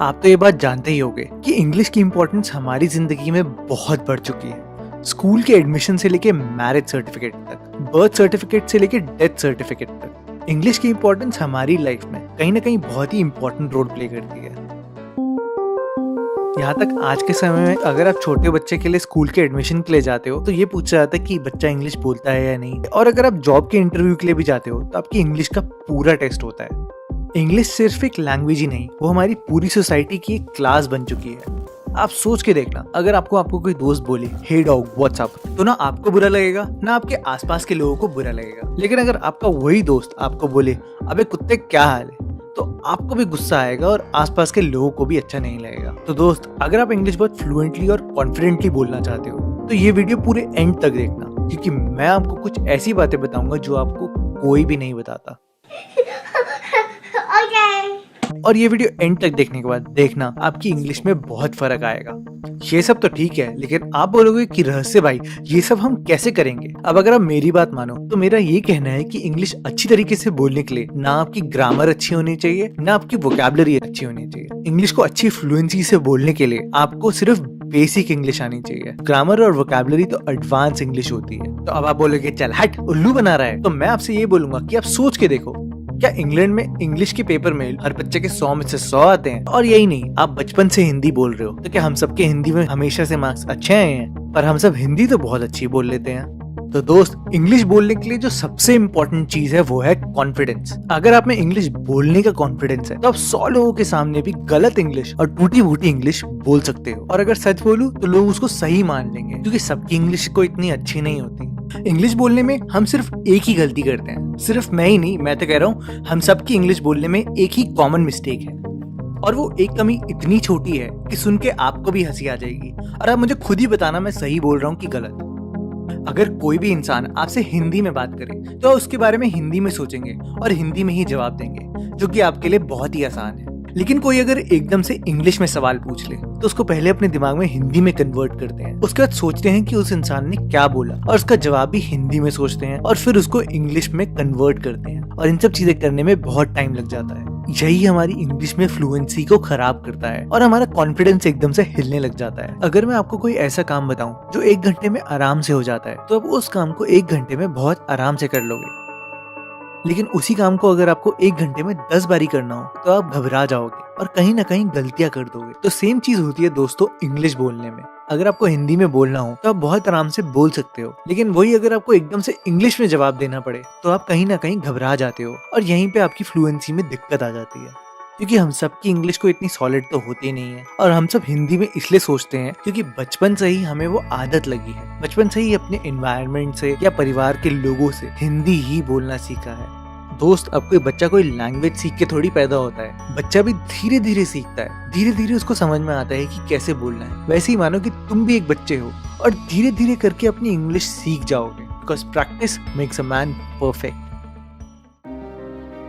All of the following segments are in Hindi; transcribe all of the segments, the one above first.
आप तो ये बात जानते ही होंगे कि इंग्लिश की इम्पोर्टेंस हमारी जिंदगी में बहुत बढ़ चुकी है। स्कूल के एडमिशन से लेके मैरिज सर्टिफिकेट तक, बर्थ सर्टिफिकेट से लेके डेथ सर्टिफिकेट तक, इंग्लिश की इम्पोर्टेंस हमारी लाइफ में कहीं ना कहीं बहुत ही इम्पोर्टेंट रोल प्ले करती है। यहाँ तक आज के समय में अगर आप छोटे बच्चे के लिए स्कूल के एडमिशन के लिए जाते हो तो ये पूछा जाता है कि बच्चा इंग्लिश बोलता है या नहीं, और अगर आप जॉब के इंटरव्यू के लिए भी जाते हो तो आपकी इंग्लिश का पूरा टेस्ट होता है। इंग्लिश सिर्फ एक लैंग्वेज ही नहीं, वो हमारी पूरी सोसाइटी की एक क्लास बन चुकी है। आप सोच के देखना, अगर आपको कोई दोस्त बोले हे डॉग व्हाट्स अप, तो ना आपको बुरा लगेगा ना आपके आसपास के लोगों को बुरा लगेगा। लेकिन अगर आपका वही दोस्त आपको बोले अबे कुत्ते क्या हाल है, तो आपको भी गुस्सा आएगा और आसपास के लोगों को भी अच्छा नहीं लगेगा। तो दोस्त, अगर आप इंग्लिश बहुत फ्लुएंटली और कॉन्फिडेंटली बोलना चाहते हो तो ये वीडियो पूरे एंड तक देखना, क्योंकि मैं आपको कुछ ऐसी बातें बताऊंगा जो आपको कोई भी नहीं बताता। और ये वीडियो एंड तक देखने के बाद देखना आपकी इंग्लिश में बहुत फर्क आएगा। ये सब तो ठीक है, लेकिन आप बोलोगे कि रहस्य भाई ये सब हम कैसे करेंगे। अब अगर आप मेरी बात मानो तो मेरा ये कहना है कि इंग्लिश अच्छी तरीके से बोलने के लिए ना आपकी ग्रामर अच्छी होनी चाहिए, ना आपकी वोकैबुलरी अच्छी होनी चाहिए। इंग्लिश को अच्छी फ्लुएंसी से बोलने के लिए आपको सिर्फ बेसिक इंग्लिश आनी चाहिए। ग्रामर और वोकैबुलरी तो एडवांस इंग्लिश होती है। तो अब आप बोलोगे चल हट उल्लू बना रहा है, तो मैं आपसे ये बोलूंगा कि आप सोच के देखो, क्या इंग्लैंड में इंग्लिश के पेपर में हर बच्चे के 100 में से 100 आते हैं? और यही नहीं, आप बचपन से हिंदी बोल रहे हो तो क्या हम सबके हिंदी में हमेशा से मार्क्स अच्छे आए हैं? पर हम सब हिंदी तो बहुत अच्छी बोल लेते हैं। तो दोस्त, इंग्लिश बोलने के लिए जो सबसे इम्पोर्टेंट चीज है वो है कॉन्फिडेंस। अगर आप में इंग्लिश बोलने का कॉन्फिडेंस है तो आप 100 लोगों के सामने भी गलत इंग्लिश और टूटी फूटी इंग्लिश बोल सकते हो। और अगर सच बोलूं तो लोग उसको सही मान लेंगे, क्योंकि सबकी इंग्लिश को इतनी अच्छी नहीं होती। इंग्लिश बोलने में हम सिर्फ एक ही गलती करते हैं, सिर्फ मैं ही नहीं, मैं तो कह रहा हूँ हम सबकी इंग्लिश बोलने में एक ही कॉमन मिस्टेक है, और वो एक कमी इतनी छोटी है कि सुन के आपको भी हंसी आ जाएगी और आप मुझे खुद ही बताना मैं सही बोल रहा हूँ कि गलत। अगर कोई भी इंसान आपसे हिंदी में बात करे तो उसके बारे में हिंदी में सोचेंगे और हिंदी में ही जवाब देंगे, जो कि आपके लिए बहुत ही आसान है। लेकिन कोई अगर एकदम से इंग्लिश में सवाल पूछ ले तो उसको पहले अपने दिमाग में हिंदी में कन्वर्ट करते हैं, उसके बाद सोचते हैं कि उस इंसान ने क्या बोला और उसका जवाब भी हिंदी में सोचते हैं और फिर उसको इंग्लिश में कन्वर्ट करते हैं, और इन सब चीजें करने में बहुत टाइम लग जाता है। यही हमारी इंग्लिश में फ्लुएंसी को खराब करता है और हमारा कॉन्फिडेंस एकदम से हिलने लग जाता है। अगर मैं आपको कोई ऐसा काम बताऊं जो 1 घंटे में आराम से हो जाता है, तो आप उस काम को 1 घंटे में बहुत आराम से कर लोगे। लेकिन उसी काम को अगर आपको 1 घंटे में 10 बारी करना हो तो आप घबरा जाओगे और कहीं ना कहीं गलतियां कर दोगे। तो सेम चीज होती है दोस्तों इंग्लिश बोलने में। अगर आपको हिंदी में बोलना हो तो आप बहुत आराम से बोल सकते हो, लेकिन वही अगर आपको एकदम से इंग्लिश में जवाब देना पड़े तो आप कहीं ना कहीं घबरा जाते हो और यहीं पे आपकी फ्लुएंसी में दिक्कत आ जाती है। क्योंकि हम सबकी इंग्लिश को इतनी सॉलिड तो होती नहीं है, और हम सब हिंदी में इसलिए सोचते हैं क्योंकि बचपन से ही हमें वो आदत लगी है। बचपन से ही अपने एनवायरनमेंट से या परिवार के लोगों से हिंदी ही बोलना सीखा है। दोस्त, अब कोई बच्चा कोई लैंग्वेज सीख के थोड़ी पैदा होता है, बच्चा भी धीरे धीरे सीखता है। धीरे धीरे उसको समझ में आता है कि कैसे बोलना है। वैसे ही मानो कि तुम भी एक बच्चे हो और धीरे धीरे करके अपनी इंग्लिश सीख जाओगे, because practice makes a man perfect.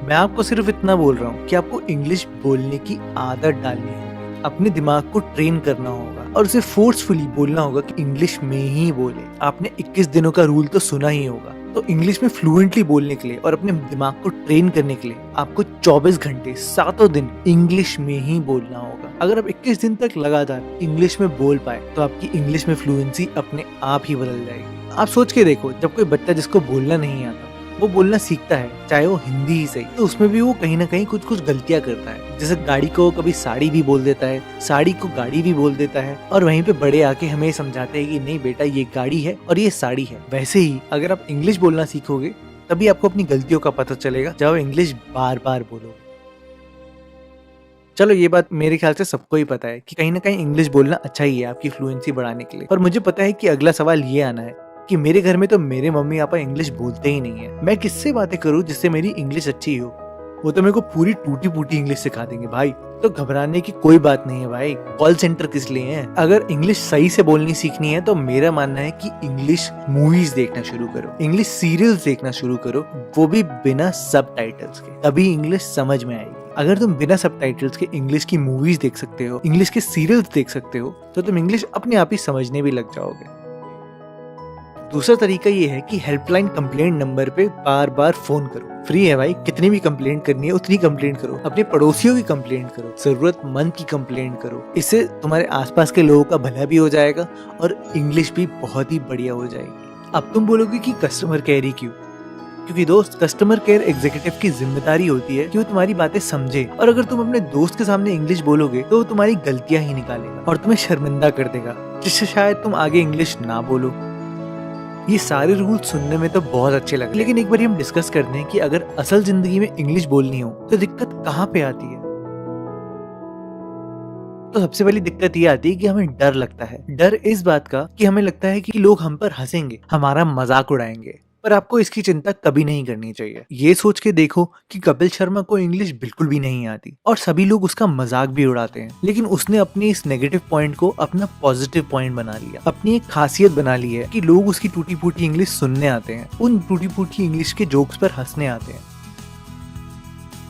मैं आपको सिर्फ इतना बोल रहा हूँ कि आपको इंग्लिश बोलने की आदत डालनी होगी, अपने दिमाग को ट्रेन करना होगा और उसे फोर्सफुली बोलना होगा कि इंग्लिश में ही बोले। आपने 21 दिनों का रूल तो सुना ही होगा। तो इंग्लिश में फ्लुएंटली बोलने के लिए और अपने दिमाग को ट्रेन करने के लिए आपको 24 घंटे 7 दिन इंग्लिश में ही बोलना होगा। अगर आप 21 दिन तक लगातार इंग्लिश में बोल पाए तो आपकी इंग्लिश में फ्लुएंसी अपने आप ही बदल जाएगी। आप सोच के देखो, जब कोई बच्चा जिसको बोलना नहीं आता वो बोलना सीखता है, चाहे वो हिंदी ही सही, तो उसमें भी वो कहीं ना कहीं कुछ कुछ गलतियां करता है। जैसे गाड़ी को कभी साड़ी भी बोल देता है, साड़ी को गाड़ी भी बोल देता है, और वहीं पे बड़े आके हमें समझाते हैं कि नहीं बेटा ये गाड़ी है और ये साड़ी है। वैसे ही अगर आप इंग्लिश बोलना सीखोगे तभी आपको अपनी गलतियों का पता चलेगा, जब आप इंग्लिश बार बार बोलोगे। चलो, ये बात मेरे ख्याल से सबको ही पता है कि कहीं ना कहीं इंग्लिश बोलना अच्छा ही है आपकी फ्लुएंसी बढ़ाने के लिए। और मुझे पता है कि अगला सवाल ये आना है कि मेरे घर में तो मेरे मम्मी पापा इंग्लिश बोलते ही नहीं है, मैं किससे बातें करूं जिससे मेरी इंग्लिश अच्छी हो। वो तो मेरे को पूरी टूटी फूटी इंग्लिश सिखा देंगे भाई। तो घबराने की कोई बात नहीं है भाई, कॉल सेंटर किस लिए है। अगर इंग्लिश सही से बोलनी सीखनी है तो मेरा मानना है कि इंग्लिश मूवीज देखना शुरू करो, इंग्लिश सीरियल्स देखना शुरू करो, वो भी बिना सबटाइटल्स के, तभी इंग्लिश समझ में आएगी। अगर तुम बिना सबटाइटल्स के इंग्लिश की मूवीज देख सकते हो, इंग्लिश के सीरियल्स देख सकते हो, तो तुम इंग्लिश अपने आप ही समझने भी लग जाओगे। दूसरा तरीका ये है कि हेल्पलाइन कंप्लेंट नंबर पे बार बार फोन करो। फ्री है भाई, कितनी भी कंप्लेंट करनी है उतनी कंप्लेंट करो। अपने पड़ोसियों की कंप्लेंट करो, जरूरतमंद की कंप्लेंट करो। इससे तुम्हारे आसपास के लोगों का भला भी हो जाएगा और इंग्लिश भी बहुत ही बढ़िया हो जाएगी। अब तुम बोलोगे कि कस्टमर केयर ही क्यों? क्योंकि दोस्त, कस्टमर केयर एग्जीक्यूटिव की जिम्मेदारी होती है कि वो तुम्हारी बातें समझे, और अगर तुम अपने दोस्त के सामने इंग्लिश बोलोगे तो वो तुम्हारी गलतियां ही निकालेगा और तुम्हें शर्मिंदा कर देगा, जिससे शायद तुम आगे इंग्लिश ना बोलो। ये सारे रूल सुनने में तो बहुत अच्छे लगे, लेकिन एक बार हम डिस्कस करते हैं कि अगर असल जिंदगी में इंग्लिश बोलनी हो तो दिक्कत कहाँ पे आती है। तो सबसे पहली दिक्कत ये आती है कि हमें डर लगता है। डर इस बात का कि हमें लगता है कि लोग हम पर हंसेंगे, हमारा मजाक उड़ाएंगे। पर आपको इसकी चिंता कभी नहीं करनी चाहिए। ये सोच के देखो कि कपिल शर्मा को इंग्लिश बिल्कुल भी नहीं आती और सभी लोग उसका मजाक भी उड़ाते हैं, लेकिन उसने अपने इस नेगेटिव पॉइंट को अपना पॉजिटिव पॉइंट बना लिया। अपनी एक खासियत बना ली है कि लोग उसकी टूटी फूटी इंग्लिश सुनने आते हैं, उन टूटी फूटी इंग्लिश के जोक्स पर हंसने आते हैं।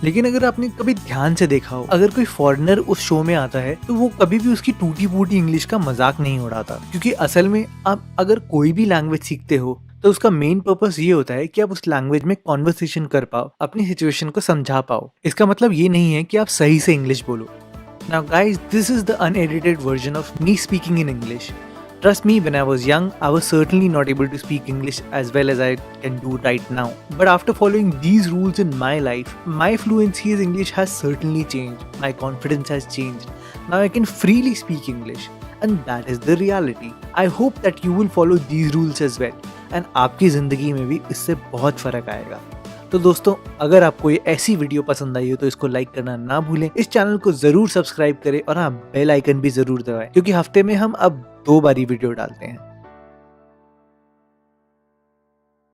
लेकिन अगर आपने कभी ध्यान से देखा हो, अगर कोई फॉरेनर उस शो में आता है तो वो कभी भी उसकी टूटी फूटी इंग्लिश का मजाक नहीं उड़ाता, क्योंकि असल में आप अगर कोई भी लैंग्वेज सीखते हो तो उसका मेन पर्पस ये होता है कि आप उस लैंग्वेज में कॉन्वर्सेशन कर पाओ, अपनी सिचुएशन को समझा पाओ। इसका मतलब ये नहीं है कि आप सही से इंग्लिश बोलो। Now guys, this is the unedited version of me speaking in English. Trust me, when I was young, I was certainly not able to speak English as well as I can do right now. But after following these rules in my life, my fluency in English has certainly changed. My confidence has changed. Now I can freely speak English. And that is the reality. I hope that you will follow these rules as well. And आपकी ज़िंदगी में भी इससे बहुत फ़र्क आएगा। तो दोस्तों, अगर आपको ये ऐसी वीडियो पसंद आई हो तो इसको लाइक करना ना भूलें, इस चैनल को जरूर सब्सक्राइब करें और हाँ, बेल आइकन भी जरूर दबाएं, क्योंकि हफ्ते में हम अब 2 बार वीडियो डालते हैं।